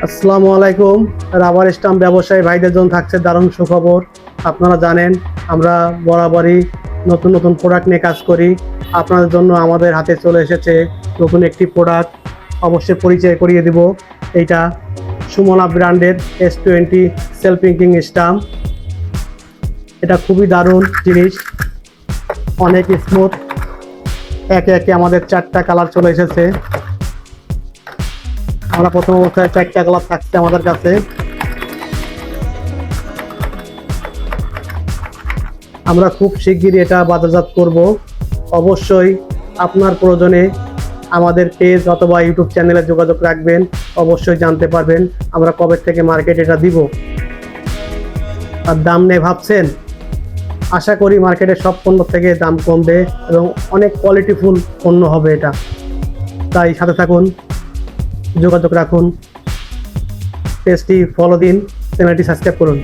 আসসালামু আলাইকুম। Rubber stump ব্যবসায়ী ভাইদের জন্য থাকছে দারুণ সুখবর। আপনারা জানেন আমরা বরাবরই নতুন নতুন প্রোডাক্ট নিয়ে কাজ করি। আপনাদের জন্য আমাদের হাতে চলে এসেছে নতুন একটি প্রোডাক্ট। অবশ্যই পরিচয় করিয়ে দিব। এইটা সুমনা ব্র্যান্ডের S20 সেলফ ইঙ্কিং স্টাম্প। এটা খুবই দারুণ জিনিস, অনেক স্মুথ। একে একে আমাদের 4টা কালার চলে এসেছে। আমরা প্রথম অবস্থায় 4টা কালার থাকছে আমাদের কাছে। আমরা খুব শিগগিরই এটা বাজারজাত করব। অবশ্যই আপনার প্রয়োজনে আমাদের পেজ অথবা ইউটিউব চ্যানেলে যোগাযোগ রাখবেন, অবশ্যই জানতে পারবেন আমরা কবে থেকে মার্কেটে এটা দিব। আর দাম নিয়ে ভাবছেন, আশা করি মার্কেটে সব পণ্য থেকে দাম কমবে এবং অনেক কোয়ালিটিফুল পণ্য হবে এটা। তাই সাথে থাকুন, যোগাযোগ রাখুন, পেজটি ফলো দিন, চ্যানেলটি সাবস্ক্রাইব করুন।